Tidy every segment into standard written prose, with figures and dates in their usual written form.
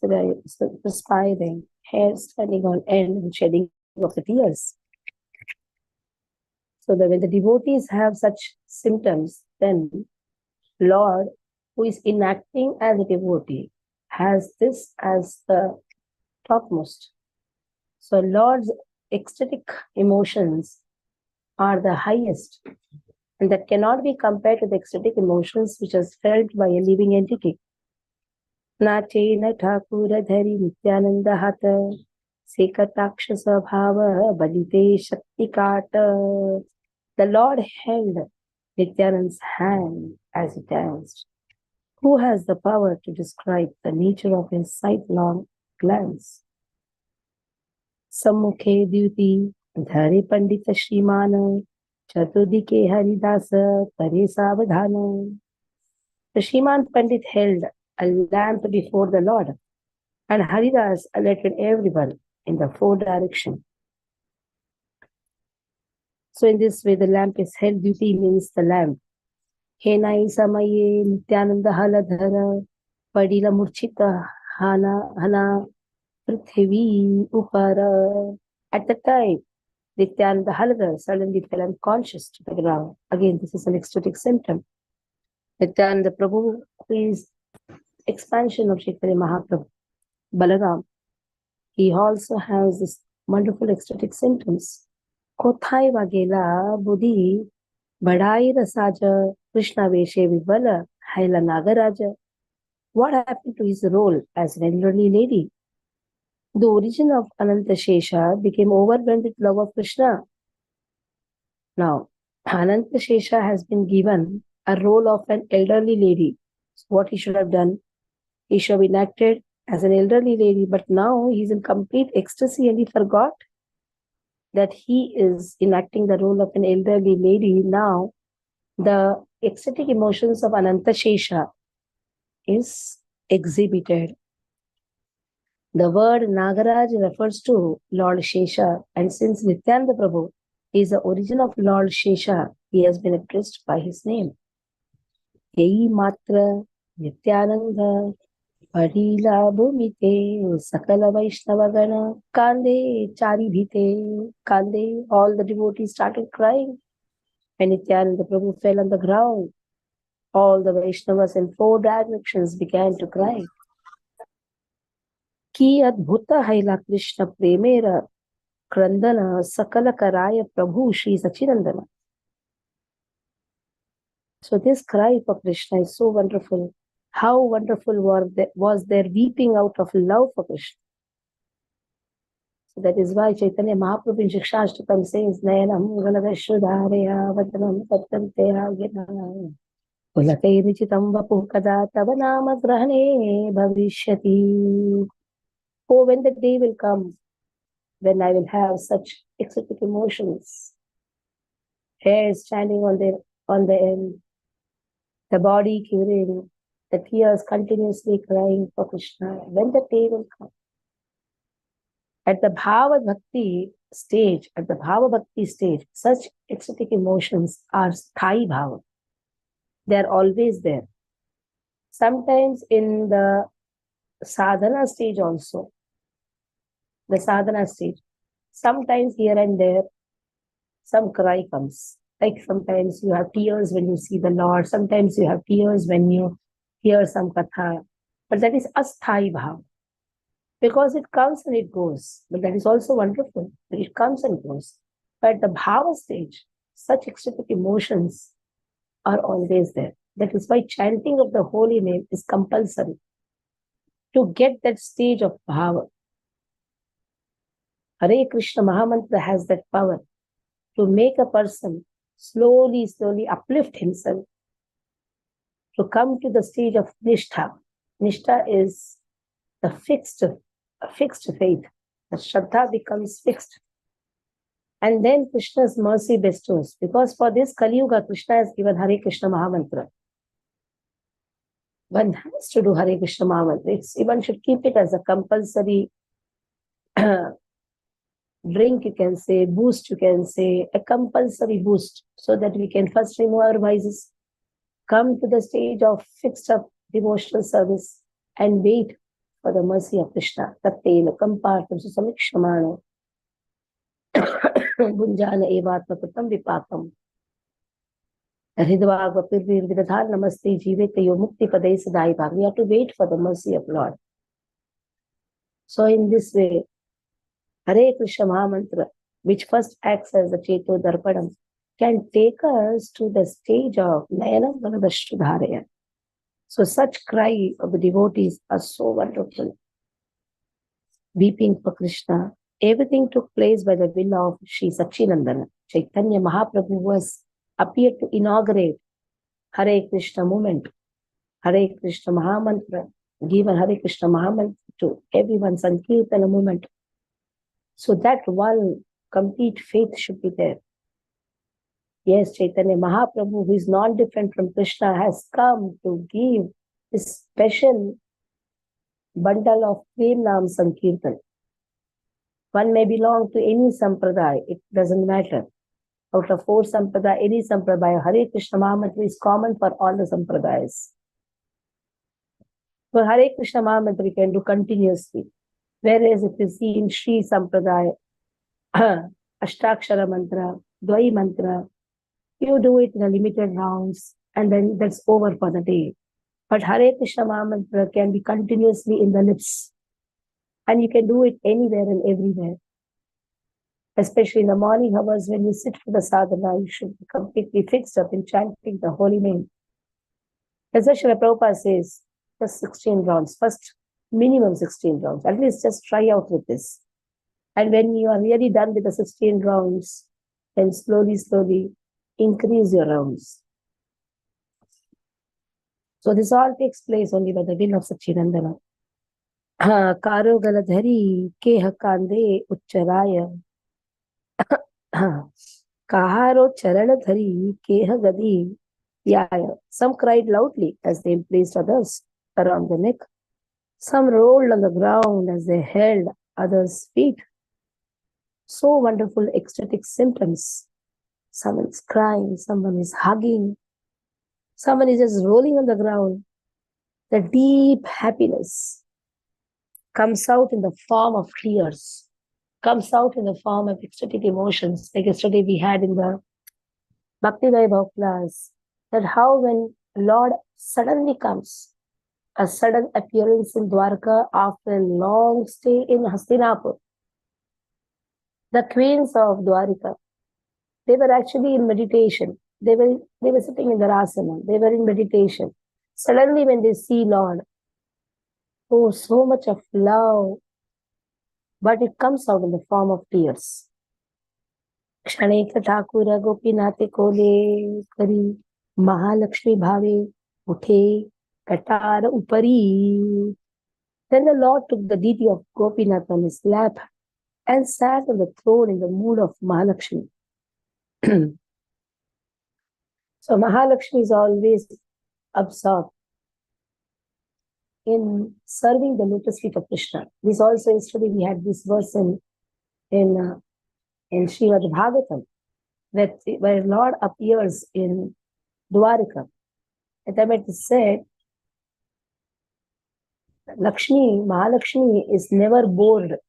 perspiring, hair standing on end, and shedding of the tears. So that when the devotees have such symptoms, then Lord, who is enacting as a devotee, has this as the topmost. So Lord's ecstatic emotions are the highest, and that cannot be compared to the ecstatic emotions which is felt by a living entity. Nachena Thakura Dhari Nityananda Hata Sekatakshasa Bhava Balite Shakti Kata. The Lord held Nityananda's hand as he danced. Who has the power to describe the nature of his sidelong glance? Sammukhe Dyuti Dhare Pandita Shrimana Chaturdike Haridasa Tare Savadhana. The Shriman Pandit held a lamp before the Lord, and Haridas alerted everyone in the four directions. So in this way, the lamp is held. Duty means the lamp. Henai samaye nityananda haladhara padila murchita hana prithvi upara. At the time, Nityananda Haladhara suddenly fell unconscious to the ground. Again, this is an ecstatic symptom. Nityananda Prabhu is expansion of Chaitanya Mahaprabhu. Balaram, he also has this wonderful ecstatic symptoms. Kothai Vagela Buddhi Badai Rasaja Krishna Veshe Vibala Haila Nagaraja. What happened to his role as an elderly lady? The origin of Ananta Shesha became overwhelmed with love of Krishna. Now, Ananta Shesha has been given a role of an elderly lady. So what he should have done? He should have enacted as an elderly lady, but now he's in complete ecstasy and he forgot that he is enacting the role of an elderly lady. Now, the ecstatic emotions of Ananta Shesha is exhibited. The word Nagaraj refers to Lord Shesha, and since Nityananda Prabhu is the origin of Lord Shesha, he has been addressed by his name. Yei Matra Nityananda Padila Bhumite Sakala Vaishnavagana Kande Chari Bhite Kande. All the devotees started crying. When Nityananda Prabhu fell on the ground, all the Vaishnavas in four directions began to cry. Ki Adbhuta Haila Krishna Premera Krandana Sakala Karaya Prabhu Shri Sachinandana. So this cry for Krishna is so wonderful. How wonderful was their weeping out of love for Krishna. So that is why Chaitanya Mahaprabhu in Shikshashtakam says, Nayanam Galadashudhareya Vatanam Tattanteya Gina Ulakay Richitam Vapu Kada Tavanama Grahane Bhavishyati. Oh, when the day will come when I will have such ecstatic emotions, hair standing on the end, the body quivering, the tears continuously crying for Krishna. When the day will come. At the Bhava Bhakti stage, such ecstatic emotions are Sthai Bhava. They are always there. Sometimes in the sadhana stage also, sometimes here and there, some cry comes. Like sometimes you have tears when you see the Lord, sometimes you have tears when you hear some katha. But that is asthai bhava. Because it comes and it goes. But that is also wonderful. But it comes and goes. But at the bhava stage, such ecstatic emotions are always there. That is why chanting of the holy name is compulsory. To get that stage of bhava. Hare Krishna Mahamantra has that power to make a person slowly uplift himself to come to the stage of Nishtha. Nishtha is the fixed faith. The Shraddha becomes fixed. And then Krishna's mercy bestows. Because for this Kali Yuga, Krishna has given Hare Krishna Mahamantra. One has to do Hare Krishna Mahamantra. One should keep it as a compulsory drink, you can say, boost, you can say, a compulsory boost, so that we can first remove our vices, come to the stage of fixed up devotional service, and wait for the mercy of Krishna. Tattena kampartam susamikshmano Gunjana evatmakutam vipakam. Hridvagva pirvir vidadhar namaste jivetayo mukti padai sadai bhag. We have to wait for the mercy of Lord. So in this way, Hare Krishna Mahamantra, which first acts as the Cheto Darpanam, can take us to the stage of Nayanam Varadashtudharaya. So such cry of the devotees are so wonderful. Weeping for Krishna. Everything took place by the will of Shri Satchidananda. Chaitanya Mahaprabhu was appeared to inaugurate Hare Krishna movement. Hare Krishna Mahamantra, given Hare Krishna Mahamantra to everyone, Sankirtana movement. So that one complete faith should be there. Yes, Chaitanya Mahaprabhu, who is non-different from Krishna, has come to give this special bundle of Prem Nam Sankirtan. One may belong to any sampradaya, it doesn't matter. Out of 4 sampradaya, any sampradaya, Hare Krishna Mahamantra is common for all the sampradayas. For Hare Krishna Mahamantra you can do continuously. Whereas if you see in Sri Sampradaya, Ashtakshara Mantra, Dvai Mantra, you do it in a limited rounds and then that's over for the day. But Hare Krishna Mahamantra can be continuously in the lips. And you can do it anywhere and everywhere. Especially in the morning hours when you sit for the sadhana, you should be completely fixed up in chanting the holy name. As Srila Prabhupada says, just 16 rounds, first minimum 16 rounds. At least just try out with this. And when you are really done with the 16 rounds, then slowly increase your rounds. So this all takes place only by the will of Satchidananda. Karo galadhari keha kande ucharaya. Kaharo charanadhari keha gadi yaya. Some cried loudly as they embraced others around the neck. Some rolled on the ground as they held others' feet. So wonderful ecstatic symptoms. Someone is crying, someone is hugging, someone is just rolling on the ground. The deep happiness comes out in the form of tears, comes out in the form of ecstatic emotions. Like yesterday we had in the Bhakti Vaibhav class, that how when Lord suddenly comes, a sudden appearance in Dwarka after a long stay in Hastinapur. The queens of Dwarika, they were actually in meditation. They were sitting in the asana. They were in meditation. Suddenly when they see Lord, oh, so much of love, but it comes out in the form of tears. Kshaneka Thakura Gopinate Kole Kari Mahalakshmi Bhave Uthe Katar Upari. Then the Lord took the deity of Gopinath on his lap and sat on the throne in the mood of Mahalakshmi. So Mahalakshmi is always absorbed in serving the lotus feet of Krishna. This also yesterday we had this verse in Srimad Bhagavatam, where Lord appears in Dwarika. And then it is said, Mahalakshmi is never bored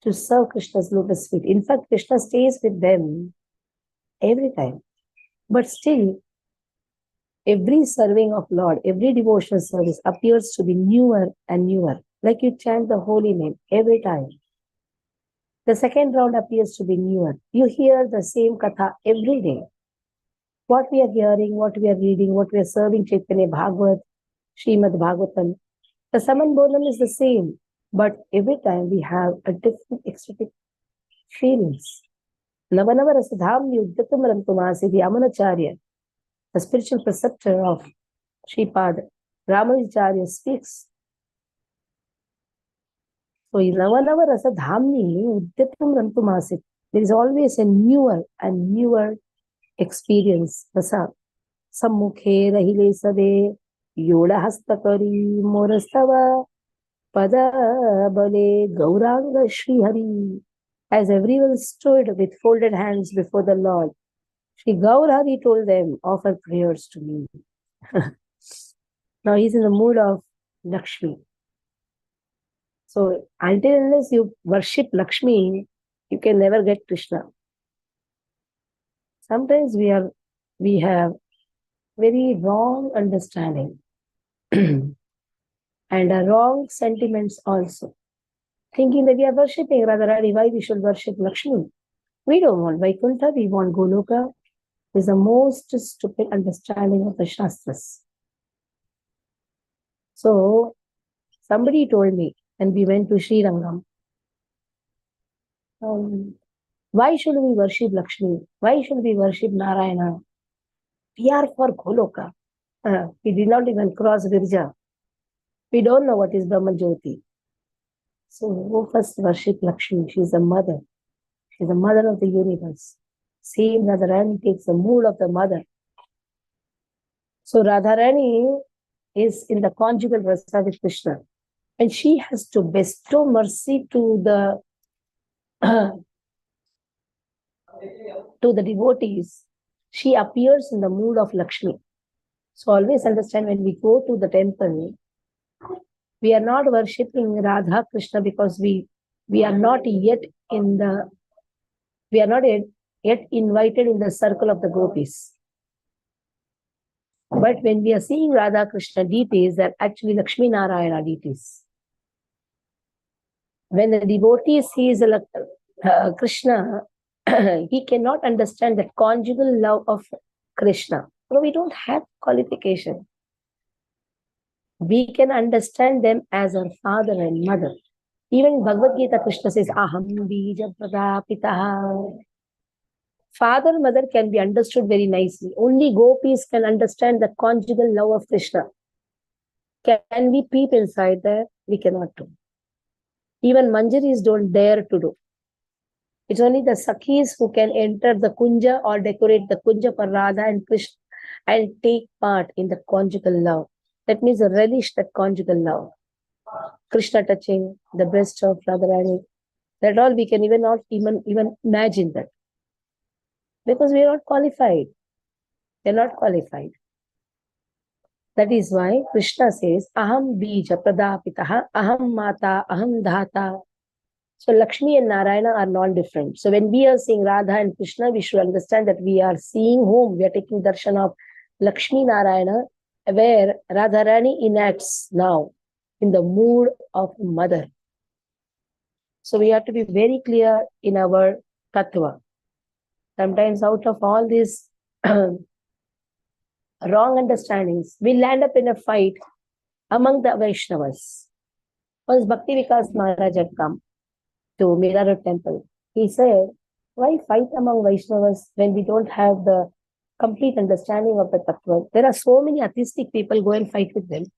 to serve Krishna's lotus feet. In fact, Krishna stays with them every time. But still, every serving of Lord, every devotional service appears to be newer and newer. Like you chant the holy name every time. The second round appears to be newer. You hear the same katha every day. What we are hearing, what we are reading, what we are serving, Chaitanya Bhagavat, Srimad Bhagavatam, the Saman Bonam is the same. But every time we have a different ecstatic feelings. Navanava Rasadhamni Uddatam Rantumasi, the Amanacharya, the spiritual preceptor of Sripad Ramanacharya speaks. So, Navanava Rasadhamni Uddatam Rantumasi, there is always a newer and newer experience. Rasa Sammukhe Rahile Sade Yoda Hastakari Morastava Pada Bale Gauranga Shri Hari. As everyone stood with folded hands before the Lord, Shri Gaurari told them, offer prayers to me. Now he's in the mood of Lakshmi. So until unless you worship Lakshmi, you can never get Krishna. Sometimes we have very wrong understanding and wrong sentiments also. Thinking that we are worshipping Radharani, why we should worship Lakshmi? We don't want Vaikuntha, we want Goloka. Is the most stupid understanding of the Shastras. So, somebody told me, and we went to Sri Rangam, why should we worship Lakshmi? Why should we worship Narayana? We are for Goloka. We did not even cross Virja. We don't know what is Brahma Jyoti. So, who first worship Lakshmi? She is the mother. She is the mother of the universe. Same Radharani takes the mood of the mother. So, Radharani is in the conjugal rasa with Krishna. And she has to bestow mercy to the devotees. She appears in the mood of Lakshmi. So always understand, when we go to the temple, we are not worshipping Radha Krishna because we are not yet invited in the circle of the gopis. But when we are seeing Radha Krishna deities, they are actually Lakshmi Narayana deities. When the devotee sees Krishna, he cannot understand the conjugal love of Krishna. No, we don't have qualification. We can understand them as our father and mother. Even in Bhagavad Gita, Krishna says, Aham bija pradapitaha. Father and mother can be understood very nicely. Only gopis can understand the conjugal love of Krishna. Can we peep inside there? We cannot do. Even Manjaris don't dare to do. It's only the Sakhis who can enter the Kunja or decorate the Kunja for Radha and Krishna and take part in the conjugal love. That means relish that conjugal love. Krishna touching the breast of Radharani. That all we can not even imagine that. Because we are not qualified. We are not qualified. That is why Krishna says, Aham bija pradapitaha, aham mata, aham dhata. So Lakshmi and Narayana are non-different. So when we are seeing Radha and Krishna, we should understand that we are seeing whom? We are taking darshan of Lakshmi Narayana, where Radharani enacts now in the mood of mother. So we have to be very clear in our tattva. Sometimes out of all these wrong understandings, we land up in a fight among the Vaishnavas. Once Bhakti Vikas Maharaj had come to Mira temple, he said, why fight among Vaishnavas when we don't have the complete understanding of the tattva? There are so many atheistic people, go and fight with them.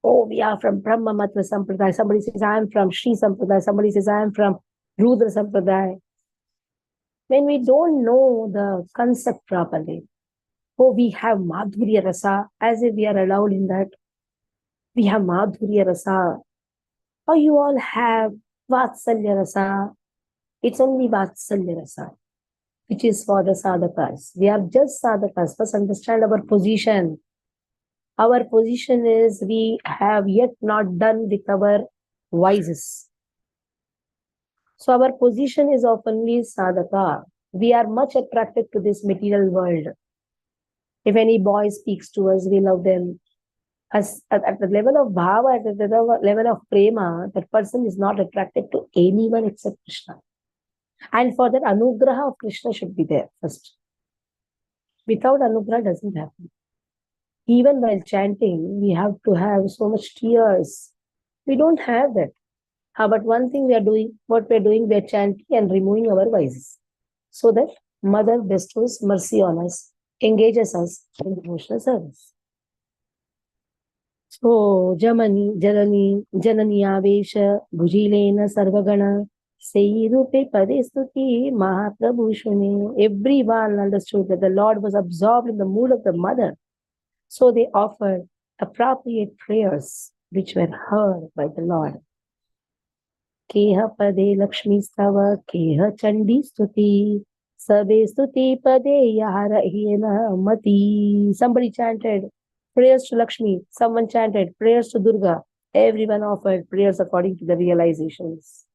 Oh, we are from Brahma Matra Sampradaya. Somebody says, I am from Shri Sampradaya. Somebody says, I am from Rudra Sampradaya. When we don't know the concept properly, oh, we have Madhurya Rasa, as if we are allowed in that. We have Madhurya Rasa. Oh, you all have Vatsalya Rasa. It's only Vatsalya Rasa, which is for the sadhakas. We are just sadhakas. First understand our position. Our position is we have yet not done with our vices. So our position is of only sadhaka. We are much attracted to this material world. If any boy speaks to us, we love them. As at the level of bhava, at the level of prema, that person is not attracted to anyone except Krishna. And for that, anugraha of Krishna should be there first. Without anugraha, doesn't happen. Even while chanting, we have to have so much tears. We don't have that. But one thing we are doing, we are chanting and removing our vices. So that Mother bestows mercy on us, engages us in devotional service. So, Janani Avesha Bhujilena Sarvagana Seirupe Padestuti Mahaprabhushune. Everyone understood that the Lord was absorbed in the mood of the mother. So they offered appropriate prayers which were heard by the Lord. Keha Pade Lakshmi Stava Keha Chandi Stuti Sabe Stuti Pade Yara Hena Mati. Somebody chanted prayers to Lakshmi. Someone chanted prayers to Durga. Everyone offered prayers according to the realizations.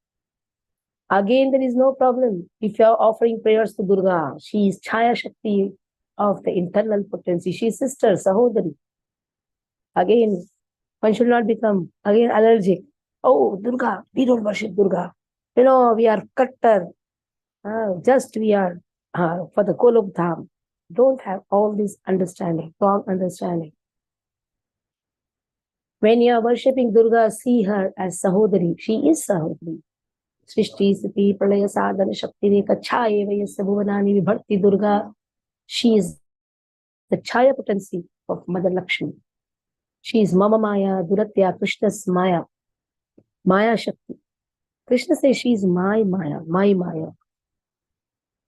Again, there is no problem. If you are offering prayers to Durga, she is Chaya Shakti of the internal potency. She is sister, Sahodari. Again, one should not become again allergic. Oh, Durga, we don't worship Durga. We are Kattar. Just we are for the Golok Dham. Don't have all this understanding, wrong understanding. When you are worshipping Durga, see her as Sahodari. She is Sahodari. Srishti, Siti, Pralaya, Sadhana, Shakti, Reka, Chaya, Vayasya, Bhuvanani, Vibhakti, Durga. She is the Chaya potency of Mother Lakshmi. She is Mama Maya, Duratya, Krishna's Maya, Maya Shakti. Krishna says she is my Maya, my Maya.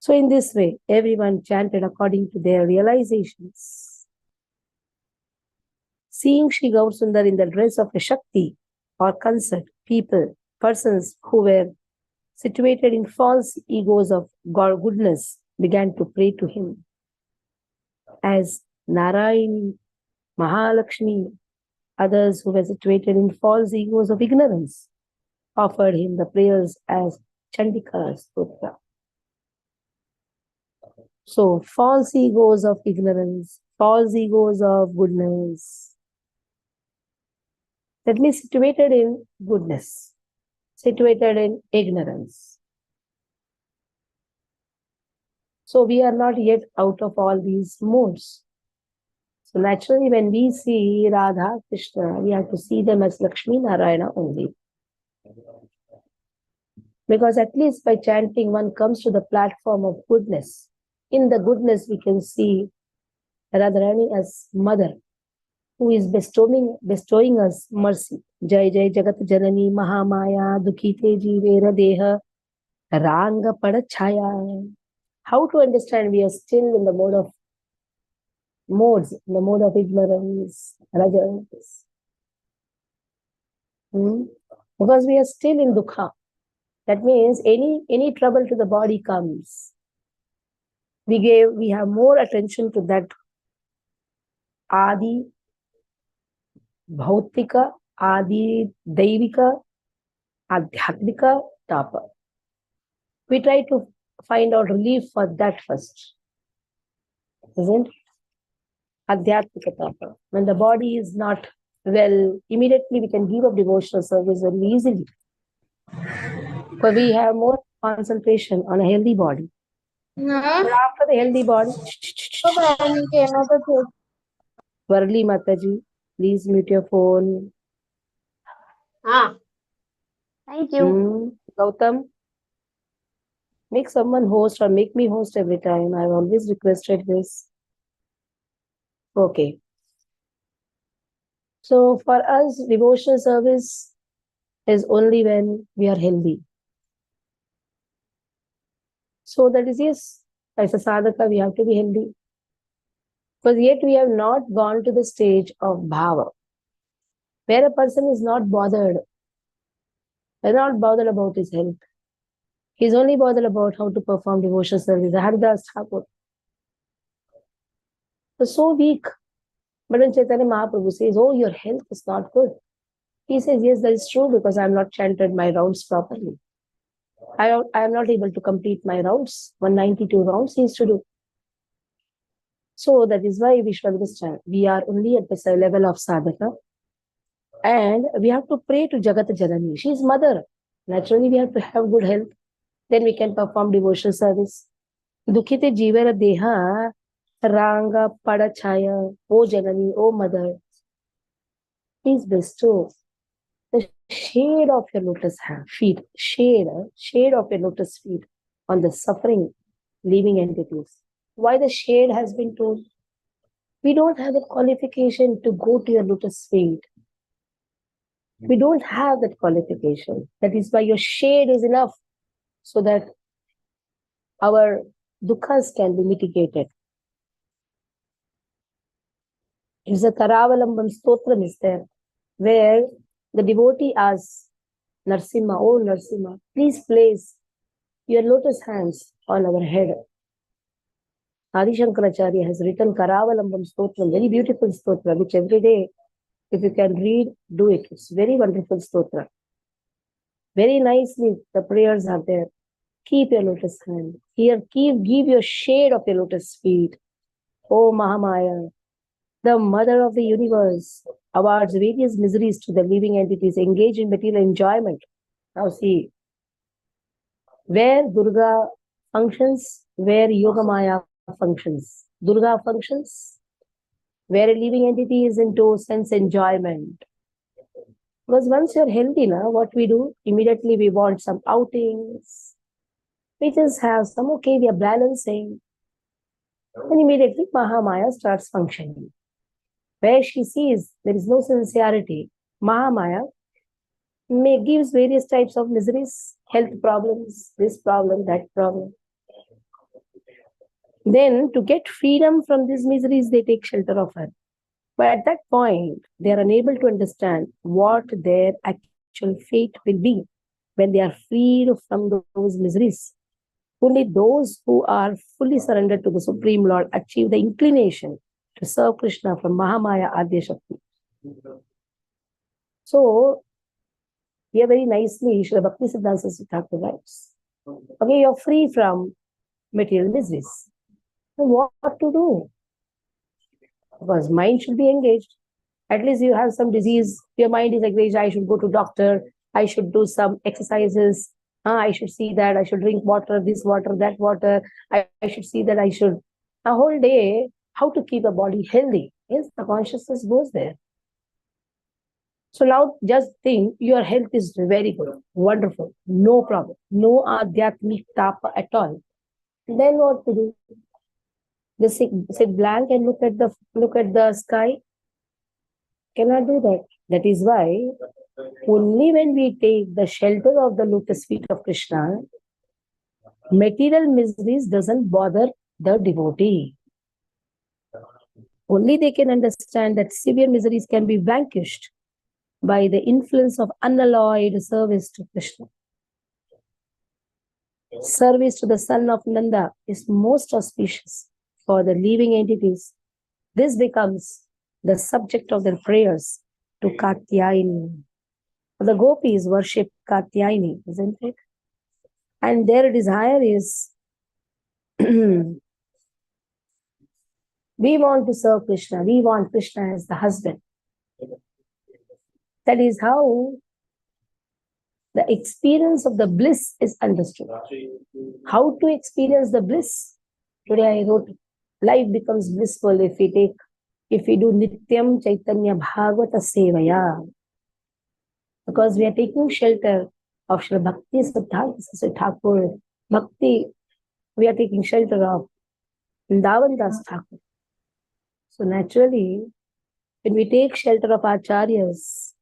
So in this way, everyone chanted according to their realizations. Seeing Shri Gaur-Sundar in the dress of a Shakti or concert, persons who were situated in false egos of goodness began to pray to him. As Narayani, Mahalakshmi, others who were situated in false egos of ignorance offered him the prayers as Chandika Stotra. So, false egos of ignorance, false egos of goodness. That means situated in goodness, situated in ignorance. So, we are not yet out of all these modes. So, naturally, when we see Radha, Krishna, we have to see them as Lakshmi Narayana only. Because at least by chanting, one comes to the platform of goodness. In the goodness, we can see Radharani as mother, who is bestowing us mercy. Jai Jai Jagat Janani Mahamaya Dukhite Jivera Deha Ranga Padachaya. How to understand? We are still in the modes, in the mode of ignorance, rajas. Because we are still in dukkha. That means any trouble to the body comes. We have more attention to that Adi Bhautika, Adi Daivika, Adhyatmika Tapa. We try to find out relief for that first. Isn't it? Adhyatmika Tapa. When the body is not well, immediately we can give up devotional service very easily. But we have more concentration on a healthy body. But after the healthy body, Varli Mataji, please mute your phone. Thank you. Gautam, make someone host or make me host every time. I've always requested this. Okay. So for us, devotional service is only when we are healthy. So that is, yes, as a sadhaka, we have to be healthy. Because yet we have not gone to the stage of bhava, where a person is not bothered. They're not bothered about his health. He's only bothered about how to perform devotional service. Haridas Thakur. So weak. But when Chaitanya Mahaprabhu says, oh, your health is not good. He says, yes, that is true because I have not chanted my rounds properly. I am not able to complete my rounds. 192 rounds he is to do. So that is why we should understand. We are only at the level of sadhaka. And we have to pray to Jagat Janani. She is mother. Naturally, we have to have good health. Then we can perform devotional service. Dukhite Jivara Deha Ranga Padachaya. O Janani, O mother. Please bestow the shade of your lotus feet, shade of your lotus feet on the suffering living entities. Why the shade has been told? We don't have the qualification to go to your lotus feet. We don't have that qualification. That is why your shade is enough so that our dukkhas can be mitigated. It's a Karavalambam Stotram is there, where the devotee asks Narsimha, oh Narsimha, please place your lotus hands on our head. Adi Shankaracharya has written Karavalambam Stotram, very beautiful Stotra, which every day If you can read, do it. It's very wonderful stotra. Very nicely, the prayers are there. Keep your lotus hand. Here, give your shade of your lotus feet. Oh Mahamaya, the mother of the universe, awards various miseries to the living entities engaged in material enjoyment. Now see, where Durga functions, where Yogamaya functions. Durga functions where a living entity is into sense enjoyment. Because once you're healthy, now what we do? Immediately we want some outings. We just have some, okay, we are balancing. And immediately Mahamaya starts functioning. Where she sees there is no sincerity, Mahamaya gives various types of miseries, health problems, this problem, that problem. Then to get freedom from these miseries, they take shelter of her. But at that point, they are unable to understand what their actual fate will be when they are freed from those miseries. Only those who are fully surrendered to the Supreme Lord achieve the inclination to serve Krishna from Mahamaya Adya Shakti. So, here very nicely, Shri Bhakti Siddhanta Saraswati Thakur writes, okay, you're free from material miseries. So what to do? Because mind should be engaged. At least you have some disease, your mind is engaged, I should go to doctor, I should do some exercises, I should see that, I should drink water, this water, that water, I should see that, I should. A whole day, how to keep the body healthy? Yes, the consciousness goes there. So now just think your health is very good, wonderful, no problem, no adhyatmic tapa at all. Then what to do? Just sit blank and look at the sky. Cannot do that. That is why only when we take the shelter of the lotus feet of Krishna, material miseries doesn't bother the devotee. Only they can understand that severe miseries can be vanquished by the influence of unalloyed service to Krishna. Service to the son of Nanda is most auspicious for the living entities. This becomes the subject of their prayers to Katyayani. The gopis worship Katyayani, isn't it? And their desire is, we want to serve Krishna. We want Krishna as the husband. That is how the experience of the bliss is understood. How to experience the bliss? Today I wrote, life becomes blissful if we do Nityam Chaitanya Bhagavat Sevaya. Because we are taking shelter of Shri Bhakti Siddhanta Saraswati Thakur. Bhakti, we are taking shelter of Vrindavan Das Thakur. So naturally, when we take shelter of acharyas,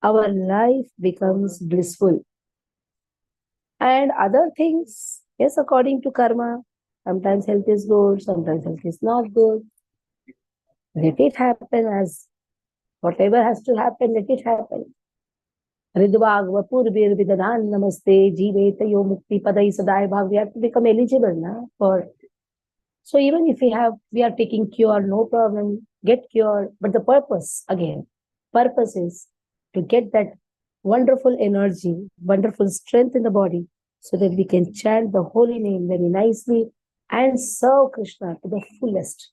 our life becomes blissful. And other things, yes, according to karma, sometimes health is good, sometimes health is not good. Let it happen as whatever has to happen, let it happen. Ridvagva Purvir Vidadan Namaste Jivetayo Mukti Padai Sadai Bhav. We have to become eligible now for. So even if we are taking cure, no problem, get cured. But the purpose is to get that wonderful energy, wonderful strength in the body so that we can chant the holy name very nicely and serve Krishna to the fullest.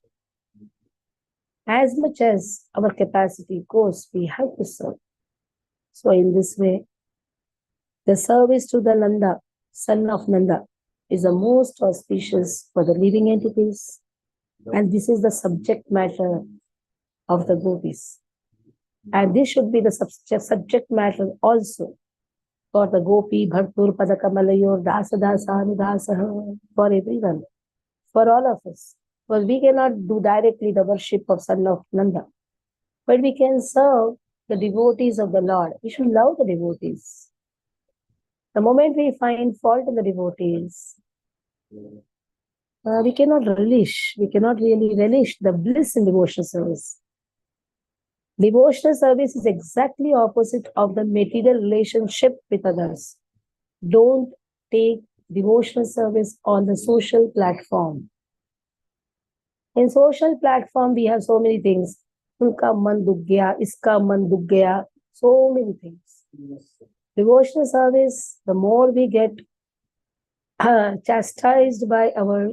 As much as our capacity goes, we have to serve. So in this way, the service to the Nanda, son of Nanda, is the most auspicious for the living entities. And this is the subject matter of the gopis. And this should be the subject matter also for the gopi, bhartur, padakamalayur, dasa, dasa, for everyone, for all of us. Because we cannot do directly the worship of son of Nanda. But we can serve the devotees of the Lord. We should love the devotees. The moment we find fault in the devotees, we cannot really relish the bliss in devotional service. Devotional service is exactly opposite of the material relationship with others. Don't take devotional service on the social platform. In social platform, we have so many things. unka man dukh gaya, iska man dukh gaya, so many things. Devotional service, the more we get chastised by our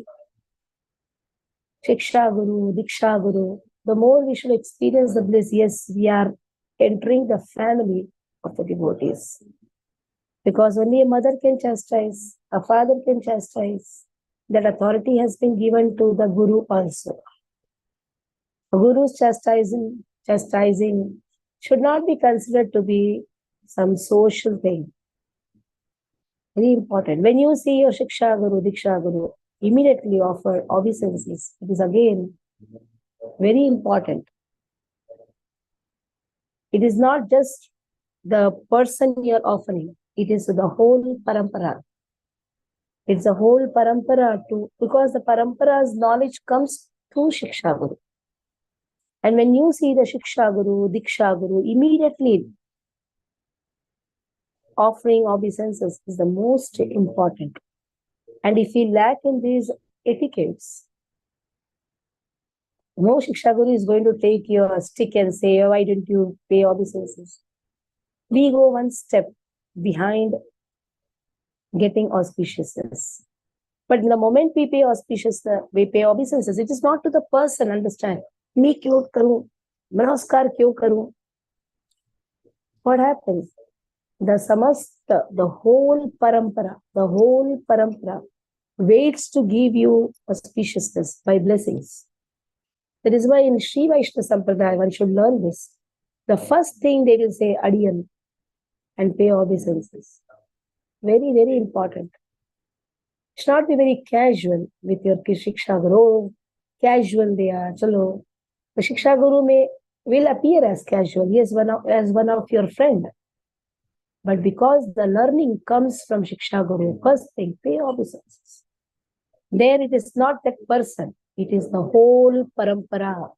Shiksha Guru, Diksha Guru, the more we should experience the bliss. Yes, we are entering the family of the devotees. Because only a mother can chastise, a father can chastise. That authority has been given to the Guru also. A Guru's chastising should not be considered to be some social thing. Very important. When you see your Shiksha Guru, Diksha Guru, immediately offer obeisances. It is again very important. It is not just the person you are offering, it is the whole parampara. It's a whole parampara too, because the parampara's knowledge comes through Shiksha Guru. And when you see the Shiksha Guru, Diksha Guru, immediately offering obeisances is the most important. And if we lack in these etiquettes, no Shiksha Guru is going to take your stick and say, oh, why didn't you pay obeisances? We go one step behind getting auspiciousness. But the moment we pay obeisances, it is not to the person, understand. Me kyun karu? Namaskar kyun karu? What happens? The samasta, the whole parampara waits to give you auspiciousness by blessings. That is why in Shri Vaishnava Sampradaya, one should learn this. The first thing they will say, Adiyan, and pay obeisances. Very, very important. It should not be very casual with your Shiksha Guru. Casual they are, chalo. The Shiksha Guru will appear as casual, yes, as one of your friend. But because the learning comes from Shiksha Guru, first thing, pay obeisances. There it is not that person, it is the whole parampara,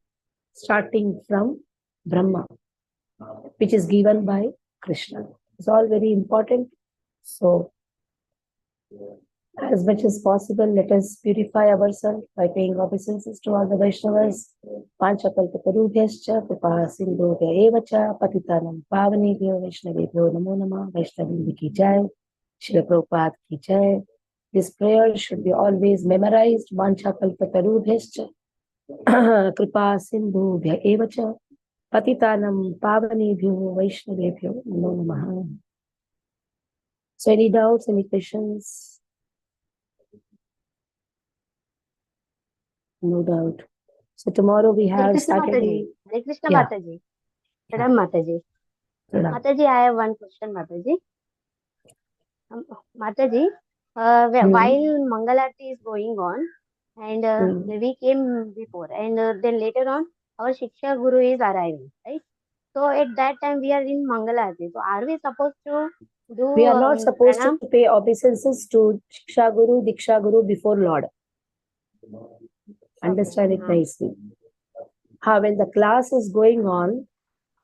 starting from Brahma, which is given by Krishna. It's all very important. So, as much as possible, let us purify ourselves by paying obeisances to all the Vaishnavas. Panchakalpatarubhyascha kripa sindhubhya evacha patitanam pavanebhyo Vaishnavebhyo namo namah. Vaishnavi ki jai, Shri Prabhupada ki jai. This prayer should be always memorized. Panchakalpatarubhyascha kripa sindhubhya evacha patitanam pavanebhyo Vaishnavebhyo namo namah. So any doubts, any questions? No doubt. So tomorrow we have Saturday. Hare Krishna Mataji. Pranam Mataji. Mataji, I have one question, Mataji. Mataji, while Mangalarti is going on, and we came before, and then later on, our Shiksha Guru is arriving, right? So at that time, we are in Mangalarti. So are we supposed to do We are not supposed pranam? to pay obeisances to Shiksha Guru, Diksha Guru before Lord. Understand it nicely. When the class is going on,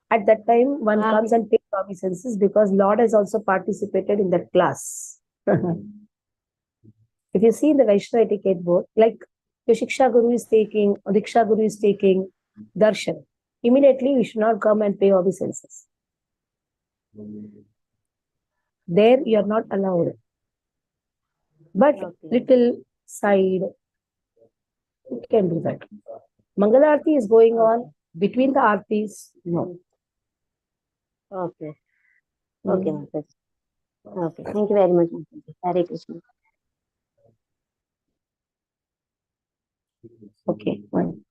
at that time one comes and pays obeisances because Lord has also participated in that class. If you see in the Vaishnava etiquette board, like your Shiksha Guru is taking, or Diksha Guru is taking darshan, immediately we should not come and pay obeisances. There you are not allowed. But little side, you can do that. Mangala Aarti is going on. Between the Aartis, no. Okay. Okay, Mataji. Okay. Thank you very much, Mataji. Hare Krishna. Okay, one.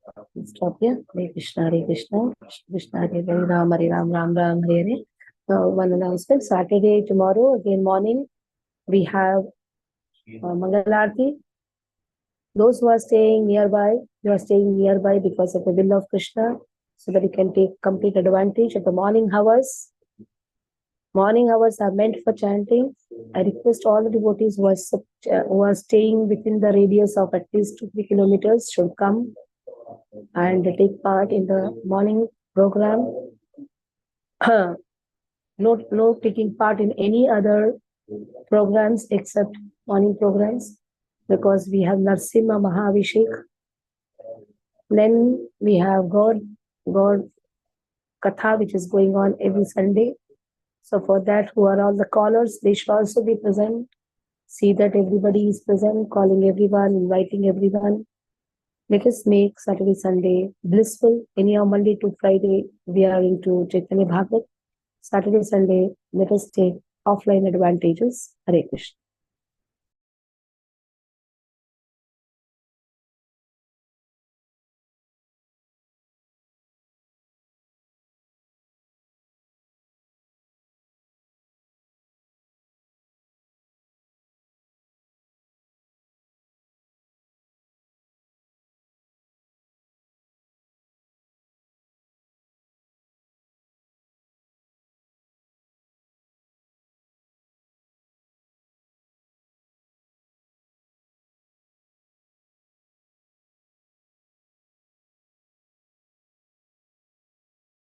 Stop here. Hare Krishna, Hare Krishna, Krishna Hare Hare, Ram Hare Ram, Ram Ram Hare Hare. One announcement. Saturday, tomorrow, again morning, we have Mangala Aarti. Those who are staying nearby, you are staying nearby because of the will of Krishna, so that you can take complete advantage of the morning hours. Morning hours are meant for chanting. I request all the devotees who are staying within the radius of at least 2-3 kilometers should come and take part in the morning program. No taking part in any other programs except morning programs, because we have Narsimha Mahavishek. Then we have God katha which is going on every Sunday. So for that, who are all the callers, they should also be present. See that everybody is present, calling everyone, inviting everyone. Let us make Saturday, Sunday blissful. Anyhow, Monday to Friday, we are into Chaitanya Bhagavat. Saturday, Sunday, let us take offline advantages. Hare Krishna.